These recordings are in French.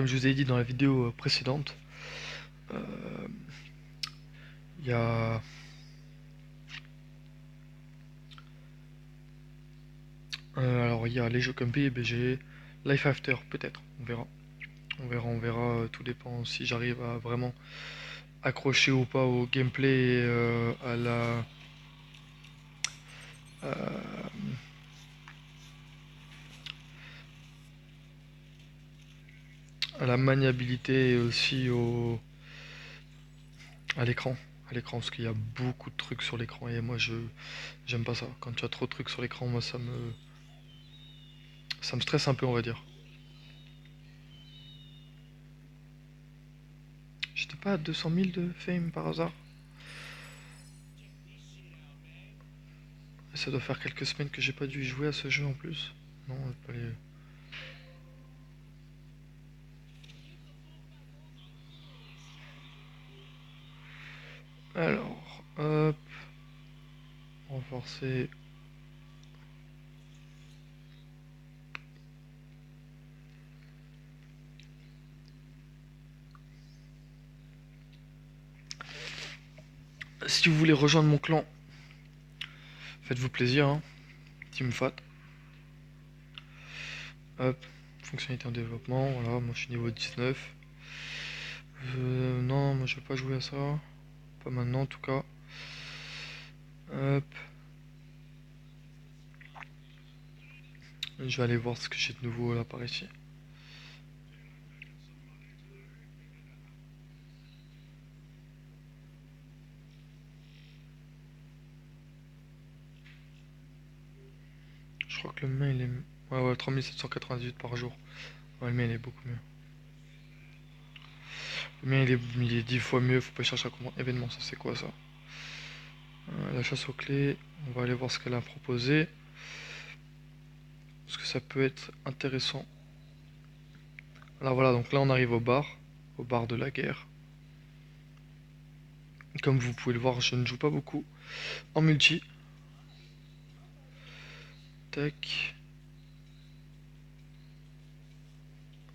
comme je vous ai dit dans la vidéo précédente, il y a... alors il y a les jeux comme PUBG, Life After peut-être, on verra. On verra, tout dépend si j'arrive à vraiment accrocher ou pas au gameplay, euh, à la maniabilité et aussi à l'écran. À l'écran, parce qu'il y a beaucoup de trucs sur l'écran et moi j'aime pas ça. Quand tu as trop de trucs sur l'écran, moi ça me stresse un peu, on va dire. J'étais pas à 200 000 de fame par hasard. Ça doit faire quelques semaines que j'ai pas dû y jouer à ce jeu en plus. Non, pas les... Alors, hop, renforcer. Si vous voulez rejoindre mon clan, faites-vous plaisir, hein. Team Fat. Hop, fonctionnalité en développement, voilà, moi je suis niveau 19. Non, moi je vais pas jouer à ça. Pas maintenant en tout cas. Hop, je vais aller voir ce que j'ai de nouveau là par ici. Je crois que le mien il est... Ouais, ouais, 3798 par jour. Ouais, le mien il est beaucoup mieux. Le mien il est 10 fois mieux, faut pas chercher à comprendre. Événement, ça c'est quoi ça? La chasse aux clés, on va aller voir ce qu'elle a proposé. Parce que ça peut être intéressant. Alors voilà, donc là on arrive au bar de la guerre. Comme vous pouvez le voir, je ne joue pas beaucoup en multi. Tac.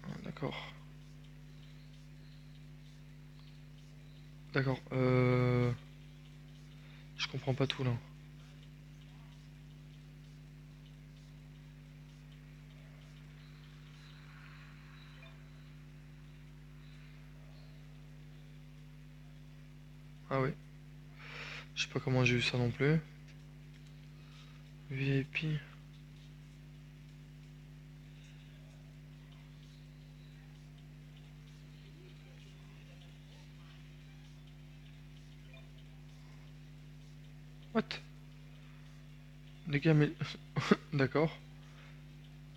Ah, d'accord. D'accord. Je comprends pas tout là. Ah ouais. Je sais pas comment j'ai eu ça non plus. VIP. What? Les gars, mais... D'accord.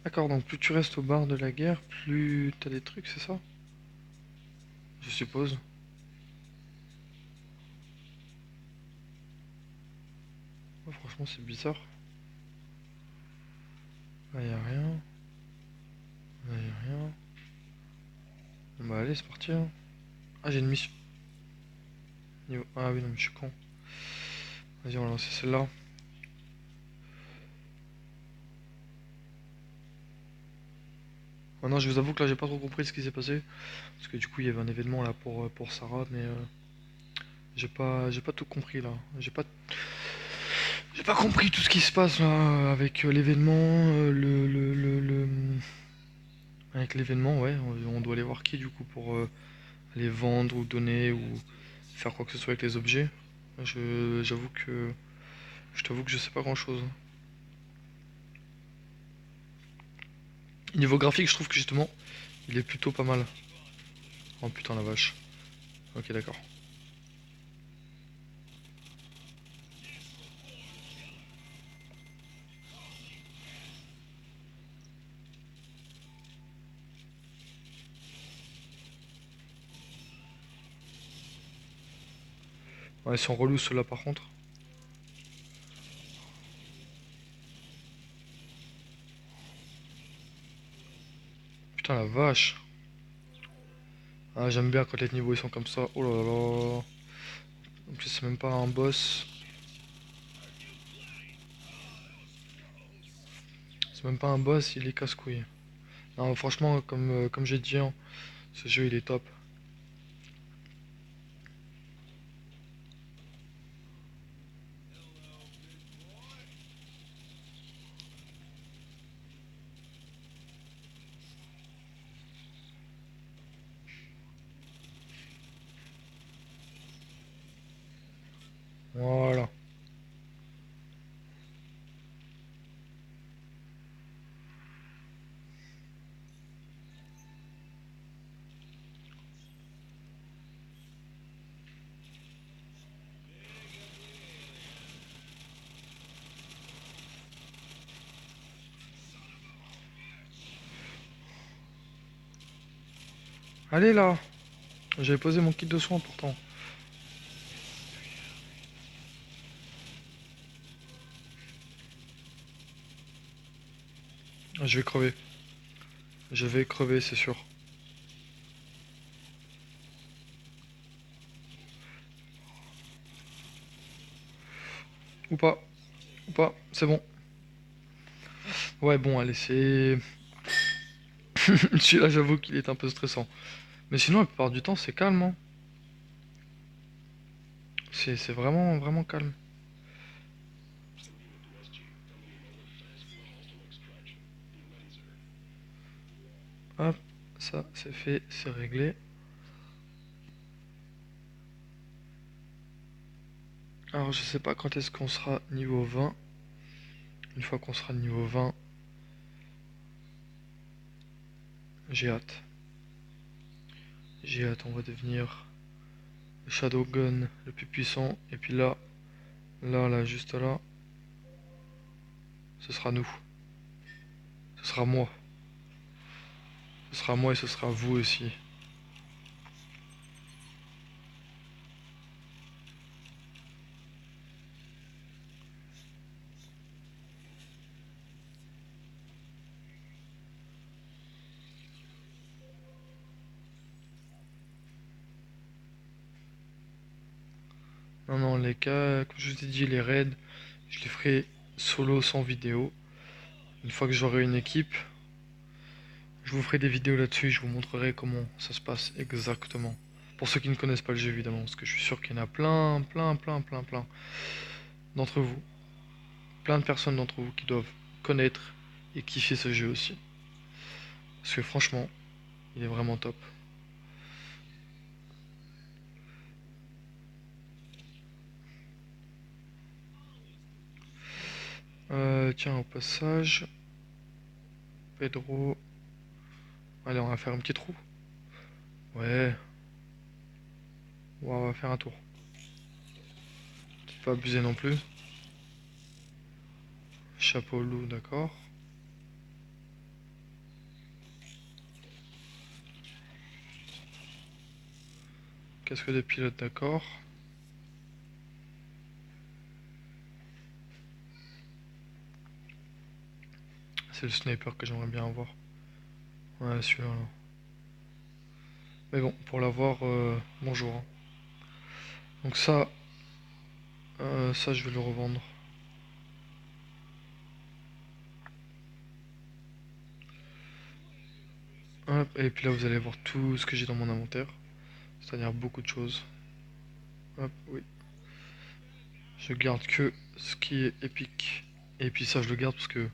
D'accord, donc plus tu restes au bar de la guerre, plus t'as des trucs, c'est ça? Je suppose. Oh, franchement, c'est bizarre. Là, y a rien. Là, y a rien. Bon, bah allez, c'est parti, hein. Ah, j'ai une mission. Ah oui, non, mais je suis con. Vas-y, on va lancer celle-là. Maintenant, je vous avoue que là, j'ai pas trop compris ce qui s'est passé. Parce que du coup, il y avait un événement là pour Sarah, mais j'ai pas tout compris là. J'ai pas compris tout ce qui se passe là avec l'événement, avec l'événement, ouais. On doit aller voir qui du coup pour aller vendre ou donner ou faire quoi que ce soit avec les objets. J'avoue que je t'avoue que je sais pas grand-chose. Niveau graphique, je trouve que justement, il est plutôt pas mal. Oh putain la vache. Ok, d'accord. Ouais, ils sont relous ceux-là par contre. Putain la vache. Ah, j'aime bien quand les niveaux ils sont comme ça. Oh là là. En plus, c'est même pas un boss. C'est même pas un boss, il est casse-couille. Non, franchement, comme j'ai dit, hein, Ce jeu il est top. Voilà. Allez là. J'avais posé mon kit de soins pourtant. Je vais crever. Je vais crever, c'est sûr. Ou pas. Ou pas. C'est bon. Ouais, bon, allez, c'est... Celui-là, j'avoue qu'il est un peu stressant. Mais sinon, la plupart du temps, c'est calme, hein. C'est vraiment, vraiment calme. Hop, ça, c'est fait, c'est réglé. Alors, je sais pas quand est-ce qu'on sera niveau 20. Une fois qu'on sera niveau 20, j'ai hâte. J'ai hâte, on va devenir le Shadow Gun le plus puissant. Et puis là, là, juste là, ce sera nous. Ce sera moi. Ce sera moi et ce sera vous aussi. Non, non, les cas, comme je vous ai dit, les raids, je les ferai solo sans vidéo. Une fois que j'aurai une équipe, je vous ferai des vidéos là-dessus et je vous montrerai comment ça se passe exactement. Pour ceux qui ne connaissent pas le jeu, évidemment, parce que je suis sûr qu'il y en a plein d'entre vous. Plein de personnes d'entre vous qui doivent connaître et kiffer ce jeu aussi. Parce que franchement, il est vraiment top. Tiens, au passage, Pedro. Allez, on va faire un petit trou. Ouais, ouais, on va faire un tour. Pas abuser non plus. Chapeau loup, d'accord. Casque de pilote, d'accord. C'est le sniper que j'aimerais bien avoir. Ouais, celui-là. Là. Mais bon, pour l'avoir, bonjour. Hein. Donc ça, je vais le revendre. Hop, et puis là, vous allez voir tout ce que j'ai dans mon inventaire. C'est-à-dire beaucoup de choses. Hop, oui. Je garde que ce qui est épique. Et puis ça, je le garde parce que,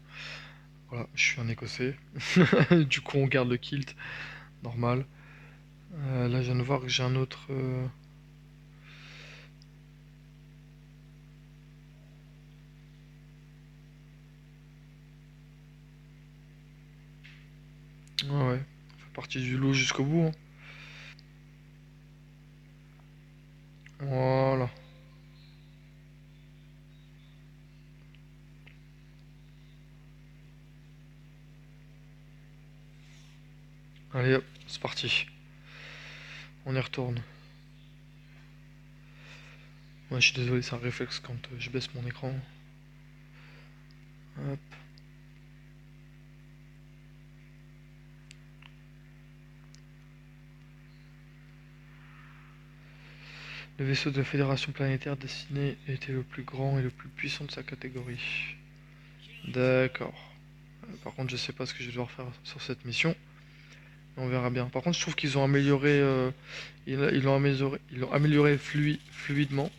voilà, je suis un Écossais. Du coup, on garde le kilt, normal. Là, je viens de voir que j'ai un autre... Ouais, ouais. Ça fait partie du lot jusqu'au bout. Hein. Voilà. Allez hop, c'est parti. On y retourne. Ouais, je suis désolé, c'est un réflexe quand je baisse mon écran. Hop. Le vaisseau de la Fédération planétaire destiné était le plus grand et le plus puissant de sa catégorie. D'accord. Par contre, je sais pas ce que je vais devoir faire sur cette mission. On verra bien. Par contre, je trouve qu'ils ont amélioré, ils l'ont amélioré fluidement.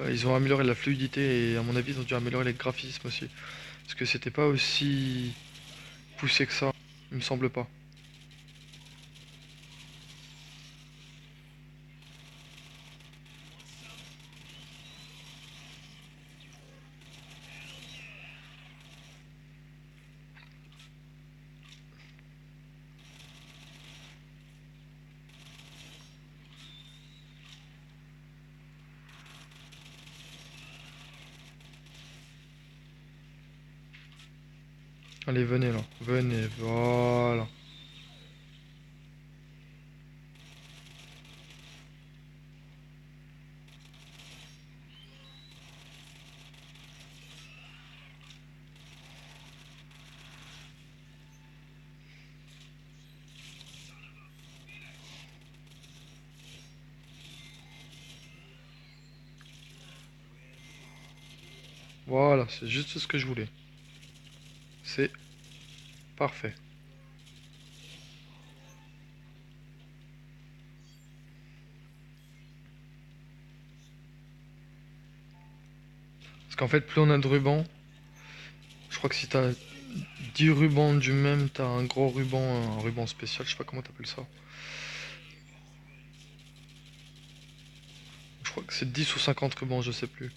Ils ont amélioré la fluidité et à mon avis, ils ont dû améliorer les graphismes aussi. Parce que c'était pas aussi poussé que ça, il me semble pas. Allez, venez là, venez, voilà. Voilà, c'est juste ce que je voulais. C'est parfait. Parce qu'en fait, plus on a de rubans, je crois que si t'as 10 rubans du même, t'as un gros ruban, un ruban spécial, je sais pas comment t'appelles ça. Je crois que c'est 10 ou 50 rubans, je sais plus.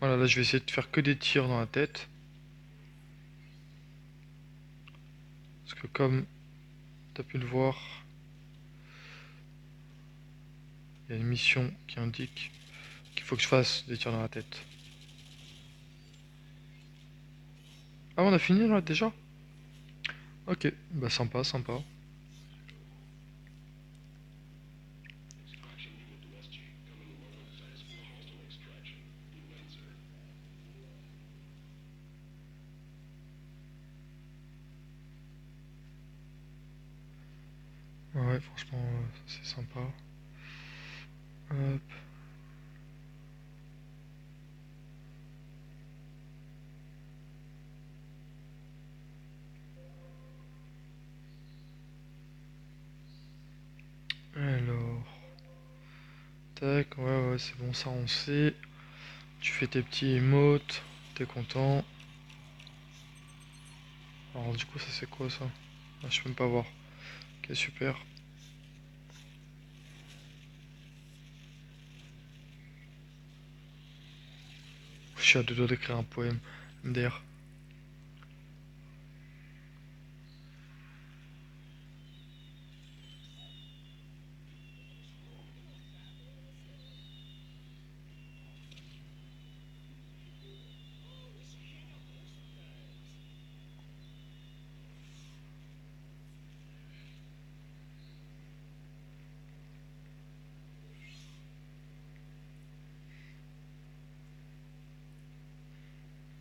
Voilà, là je vais essayer de faire que des tirs dans la tête. Parce que comme t'as pu le voir, il y a une mission qui indique qu'il faut que je fasse des tirs dans la tête. Ah, on a fini là déjà? Ok, bah sympa, sympa. Ouais, franchement, c'est sympa. Hop. Alors, tac, ouais, c'est bon, ça on sait. Tu fais tes petits emotes, t'es content. Alors, du coup, ça c'est quoi ça? Ah, je peux même pas voir. Ok, super. Je suis à deux doigts d'écrire un poème, MDR.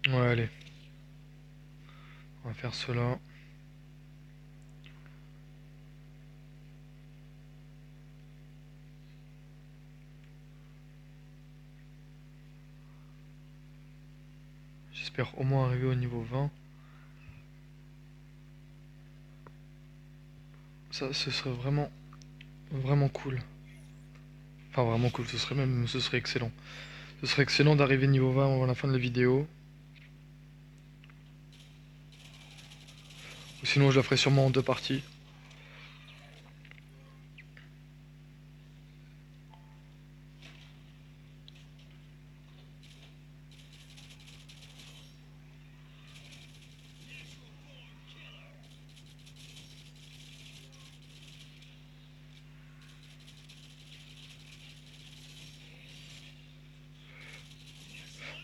Ouais, allez, on va faire cela. J'espère au moins arriver au niveau 20. Ça, ce serait vraiment, vraiment cool. Enfin, vraiment cool, ce serait excellent. Ce serait excellent d'arriver niveau 20 avant la fin de la vidéo. Ou sinon, je la ferai sûrement en deux parties.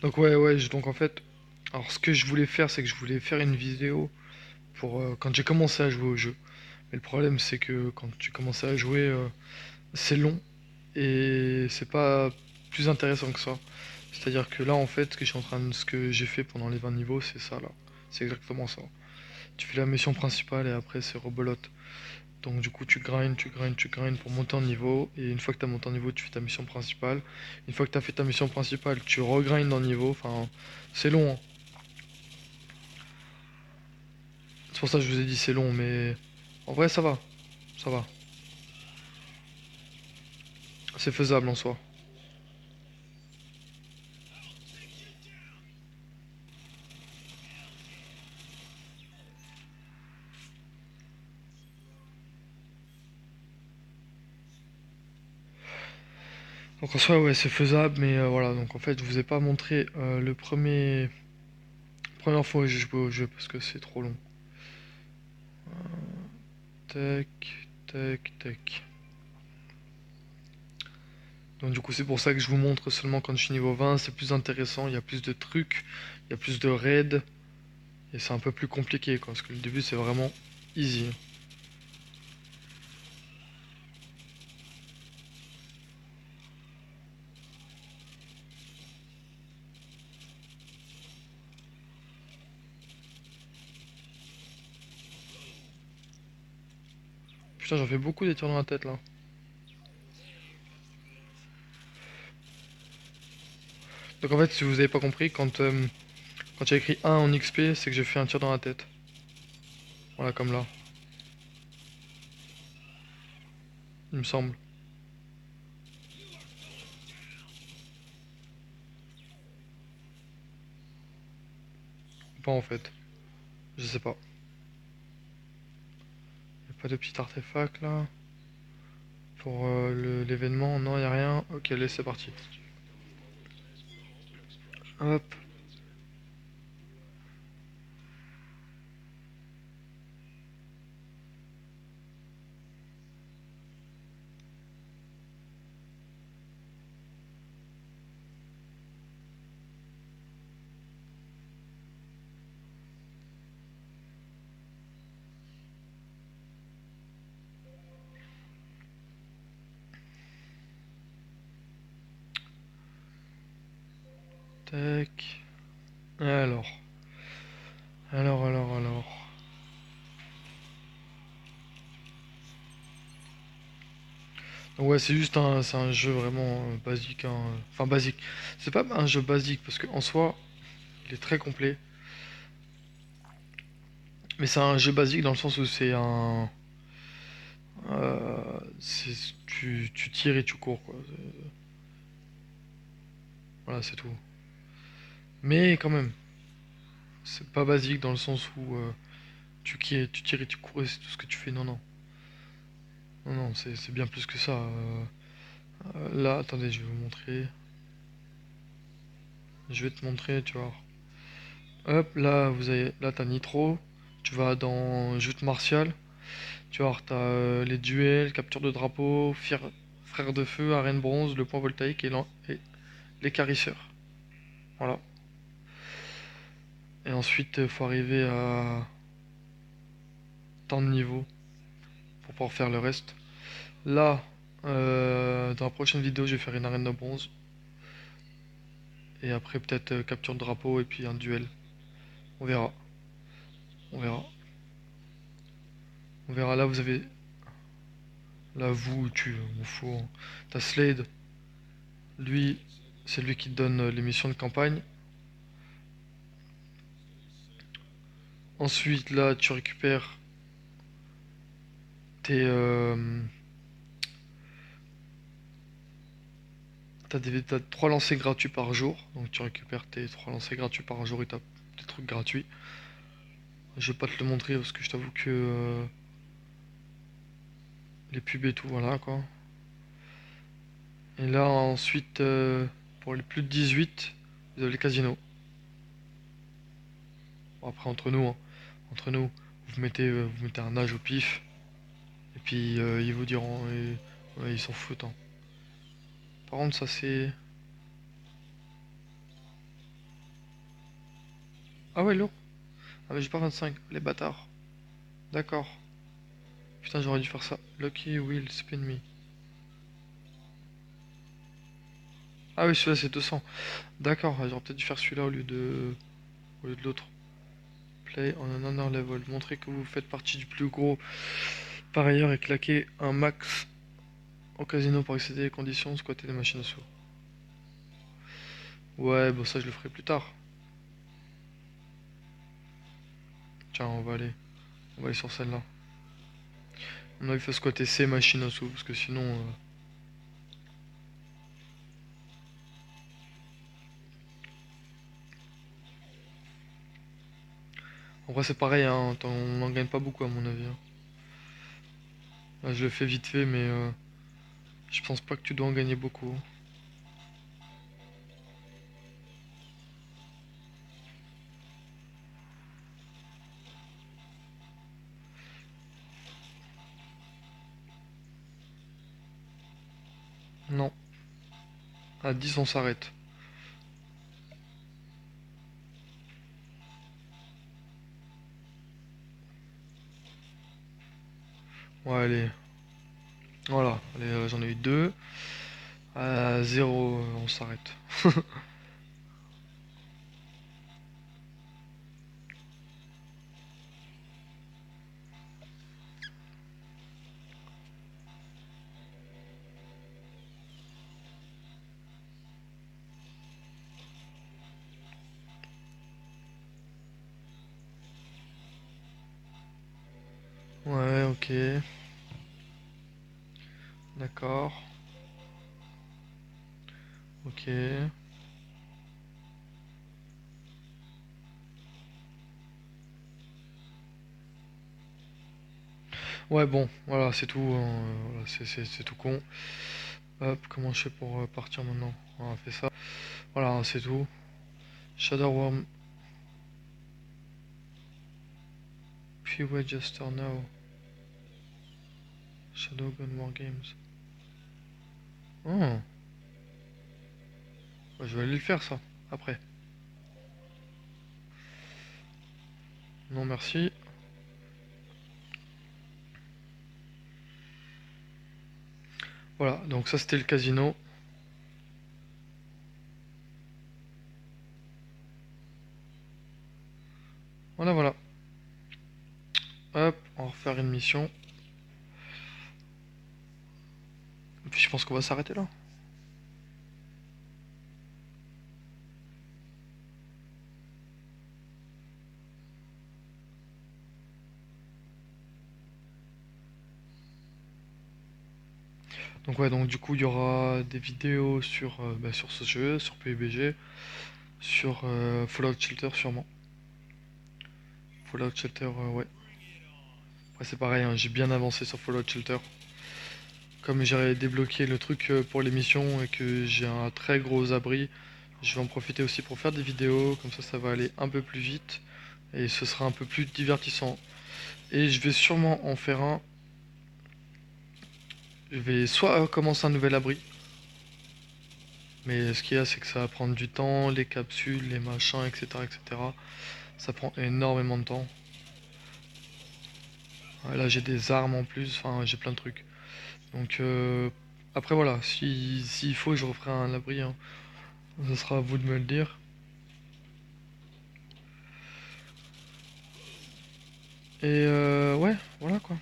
Donc donc en fait, alors ce que je voulais faire, c'est que je voulais faire une vidéo pour quand j'ai commencé à jouer au jeu. Mais le problème, c'est que quand tu commences à jouer, c'est long et c'est pas plus intéressant que ça. C'est-à-dire que là, en fait, ce que j'ai fait pendant les 20 niveaux, c'est ça là. C'est exactement ça. Tu fais la mission principale et après c'est rebelote. Donc du coup tu grindes pour monter en niveau. Et une fois que tu as monté en niveau, tu fais ta mission principale. Une fois que tu as fait ta mission principale, tu regrindes en niveau. Enfin, c'est long, hein. C'est pour ça que je vous ai dit c'est long, mais en vrai ça va. Ça va. C'est faisable en soi. Donc en soi ouais c'est faisable, mais voilà. Donc en fait je vous ai pas montré première fois que j'ai joué au jeu parce que c'est trop long. Tac, tac, tac. Donc du coup c'est pour ça que je vous montre seulement quand je suis niveau 20, c'est plus intéressant, il y a plus de trucs, il y a plus de raids, et c'est un peu plus compliqué quoi, parce que le début c'est vraiment easy. Putain j'en fais beaucoup des tirs dans la tête là. Donc en fait si vous avez pas compris, quand il y a écrit 1 en XP, c'est que j'ai fait un tir dans la tête. Voilà comme là, il me semble. Ou pas en fait, je sais pas. Y a pas de petit artefact là pour l'événement, non y a rien. Ok allez c'est parti. Hop, tac. Alors, alors. Donc ouais, c'est un jeu vraiment basique, hein. Enfin basique. C'est pas un jeu basique parce qu'en soi, il est très complet. Mais c'est un jeu basique dans le sens où tu tires et tu cours quoi. Voilà, c'est tout. Mais quand même, c'est pas basique dans le sens où tu tires et tu cours et c'est tout ce que tu fais. Non, non. Non, non, c'est bien plus que ça. Là, attendez, je vais vous montrer. Je vais te montrer, tu vois. Hop, là t'as Nitro. Tu vas dans Joute martiale. Tu vois, t'as les duels, capture de drapeau, frère de feu, arène bronze, le point voltaïque et l'écarisseur. Voilà. Et ensuite, faut arriver à tant de niveaux pour pouvoir faire le reste. Là, dans la prochaine vidéo, je vais faire une arène de bronze. Et après, peut-être capture de drapeau et puis un duel. On verra. On verra. On verra. Là, vous avez. Là, tu m'en fous, hein. T'as Slade. Lui, c'est lui qui te donne les missions de campagne. Ensuite, là, tu récupères tes. T'as 3 lancers gratuits par jour. Donc tu récupères tes 3 lancers gratuits par jour et t'as des trucs gratuits. Je vais pas te le montrer parce que je t'avoue que les pubs et tout, voilà quoi. Et là, ensuite, pour les plus de 18, vous avez les casinos. Bon, après, entre nous, hein, entre nous, vous mettez un âge au pif. Et puis, ils vous diront. Ouais, ils s'en foutent, hein. Par contre, ça c'est. Ah ouais, lourd. Ah, mais j'ai pas 25, les bâtards. D'accord. Putain, j'aurais dû faire ça. Lucky will spin me. Ah oui, celui-là c'est 200. D'accord, j'aurais peut-être dû faire celui-là au lieu de l'autre. Play on an honor level. Montrez que vous faites partie du plus gros par ailleurs et claquer un max au casino pour excéder les conditions, squatter les machines à sous. Ouais, bon ça je le ferai plus tard. Tiens, on va aller sur celle-là. On a il faut squatter ces machines à sous parce que sinon. En vrai c'est pareil, hein, on n'en gagne pas beaucoup à mon avis, hein. Là je le fais vite fait, mais je pense pas que tu dois en gagner beaucoup. Non, à 10 on s'arrête. Ouais, allez, voilà, allez, j'en ai eu deux. À 0, on s'arrête. Ouais, ok, d'accord, ok. Ouais, bon, voilà, c'est tout, hein, voilà, c'est tout con. Hop, comment je fais pour partir maintenant? On fait ça. Voilà, c'est tout. Shadow Worm, Freeway Jester now. Shadowgun War Games. Oh, bah, je vais aller le faire ça, après. Non, merci. Voilà, donc ça c'était le casino. Voilà, voilà. Hop, on va refaire une mission. Et puis je pense qu'on va s'arrêter là. Donc ouais, donc du coup il y aura des vidéos sur, sur ce jeu, sur PUBG, sur Fallout Shelter sûrement. Fallout Shelter, ouais. Après c'est pareil, hein, j'ai bien avancé sur Fallout Shelter. Comme j'ai débloqué le truc pour l'émission et que j'ai un très gros abri, je vais en profiter aussi pour faire des vidéos, comme ça va aller un peu plus vite et ce sera un peu plus divertissant. Et je vais sûrement en faire un. Je vais soit commencer un nouvel abri, mais ce qu'il y a c'est que ça va prendre du temps, les capsules, les machins, etc. etc. Ça prend énormément de temps. Ouais, là j'ai des armes en plus, enfin j'ai plein de trucs. Donc après voilà, s'il faut je referai un abri, hein. Ce sera à vous de me le dire. Et ouais, voilà quoi.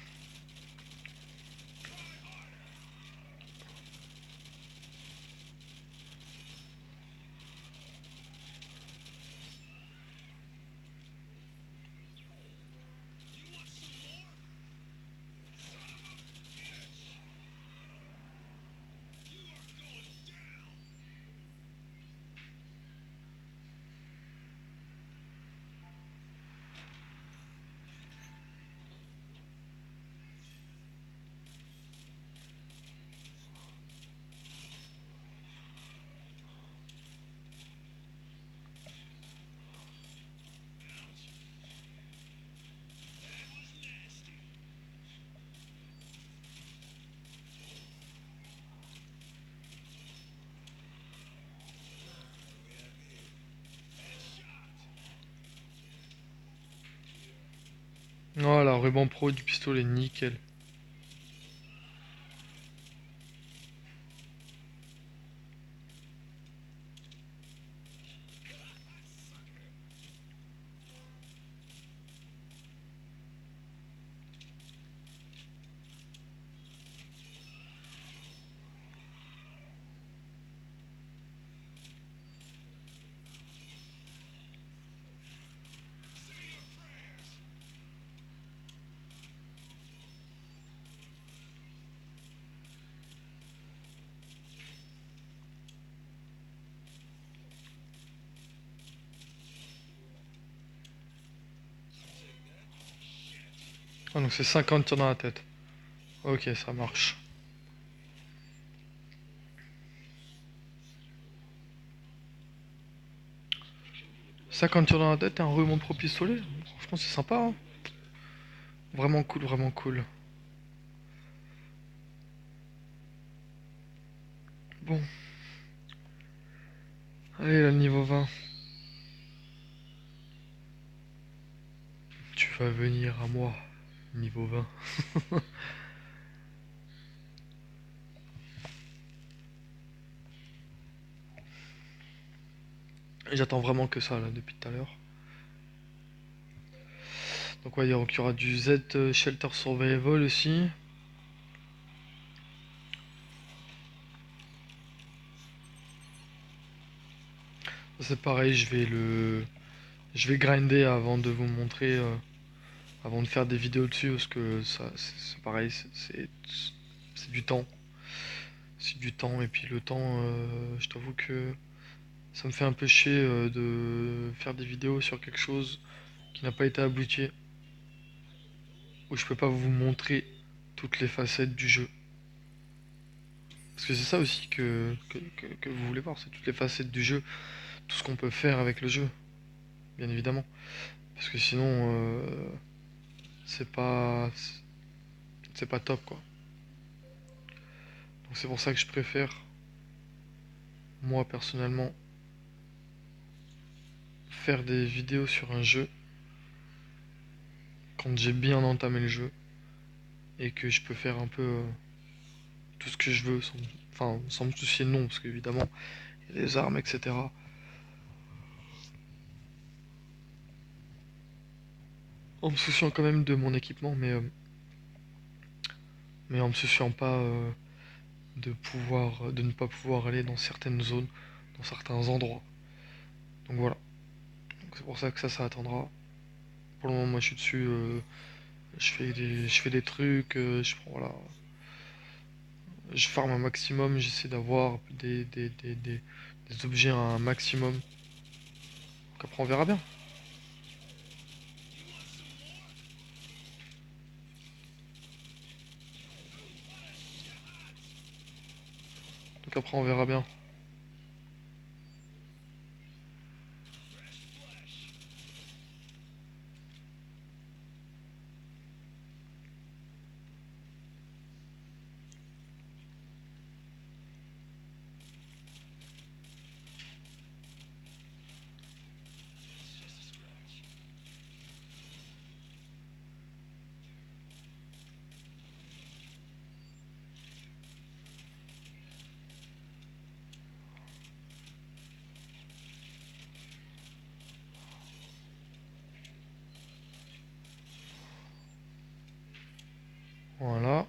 Voilà, ruban pro du pistolet, nickel. Ah, donc c'est 50 tirs dans la tête. Ok, ça marche. Cinquante tirs dans la tête et un roulement de pro pistolet. Franchement, c'est sympa, hein. Vraiment cool, vraiment cool. Bon, allez, là, le niveau 20. Tu vas venir à moi, niveau 20. J'attends vraiment que ça, là, depuis tout à l'heure. Donc, ouais, donc, il y aura du Z Shelter Survival aussi. C'est pareil, je vais grinder avant de vous montrer, avant de faire des vidéos dessus, parce que ça, c'est pareil, c'est du temps. C'est du temps, et puis le temps, je t'avoue que ça me fait un peu chier de faire des vidéos sur quelque chose qui n'a pas été abouti, où je peux pas vous montrer toutes les facettes du jeu. Parce que c'est ça aussi que vous voulez voir, c'est toutes les facettes du jeu, tout ce qu'on peut faire avec le jeu, bien évidemment. Parce que sinon, c'est pas, c'est pas top quoi. Donc c'est pour ça que je préfère, moi personnellement, faire des vidéos sur un jeu quand j'ai bien entamé le jeu et que je peux faire un peu tout ce que je veux, enfin sans me soucier de non, parce qu'évidemment, il y a des armes, etc. En me souciant quand même de mon équipement, mais en me souciant pas de ne pas pouvoir aller dans certaines zones, dans certains endroits. Donc voilà. Donc c'est pour ça que ça attendra. Pour le moment, moi je suis dessus, je fais des trucs, je prends voilà, je farme un maximum, j'essaie d'avoir des objets à un maximum. Donc après on verra bien. Donc après on verra bien. Voilà,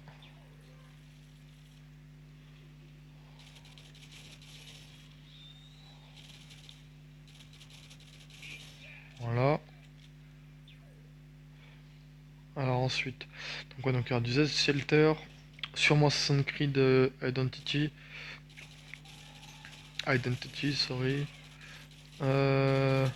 voilà. Alors ensuite, donc, ouais, donc il y aura du Z Shelter, sûrement Assassin's Creed Identity, sorry. Euh,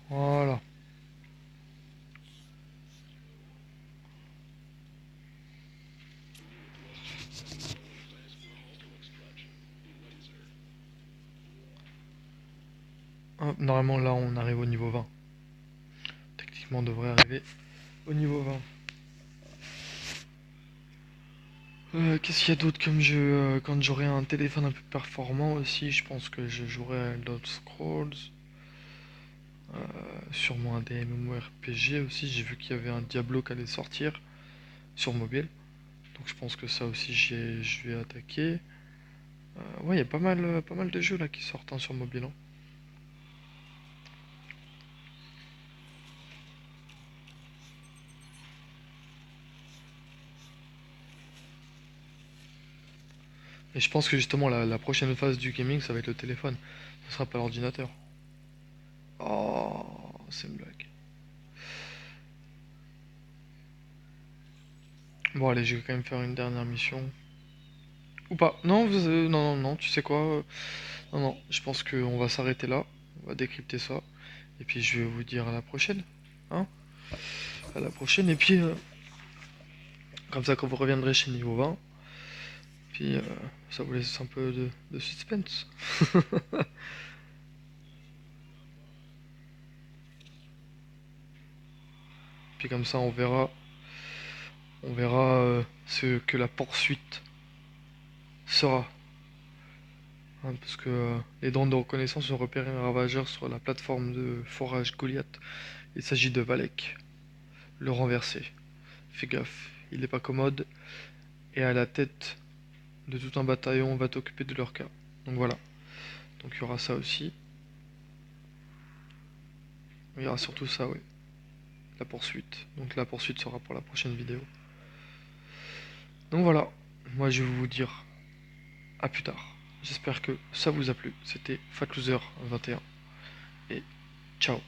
voilà. Hop, normalement là on arrive au niveau 20. Techniquement on devrait arriver au niveau 20. Qu'est-ce qu'il y a d'autre comme jeu quand j'aurai un téléphone un peu performant aussi, je pense que je jouerai à Elder Scrolls. Sûrement un des MMORPG aussi. J'ai vu qu'il y avait un Diablo qui allait sortir sur mobile. Donc je pense que ça aussi je vais attaquer. Ouais, il y a pas mal de jeux là qui sortent hein, sur mobile, hein. Et je pense que justement la prochaine phase du gaming, ça va être le téléphone. Ce sera pas l'ordinateur. Oh, c'est une blague. Bon allez, je vais quand même faire une dernière mission. Ou pas. Non, non, non, non, tu sais quoi? Non, non, je pense qu'on va s'arrêter là. On va décrypter ça. Et puis je vais vous dire à la prochaine. Hein? À la prochaine. Et puis, comme ça, quand vous reviendrez chez niveau 20, puis ça vous laisse un peu de suspense. Puis comme ça, on verra ce que la poursuite sera. Hein, parce que les drones de reconnaissance ont repéré un ravageur sur la plateforme de forage Goliath. Il s'agit de Valek, le renversé. Fais gaffe, il n'est pas commode et à la tête de tout un bataillon va t'occuper de leur cas. Donc voilà. Donc il y aura ça aussi. Il y aura surtout ça, oui. La poursuite. Donc la poursuite sera pour la prochaine vidéo. Donc voilà. Moi je vais vous dire à plus tard. J'espère que ça vous a plu. C'était Fatloser 21 et ciao.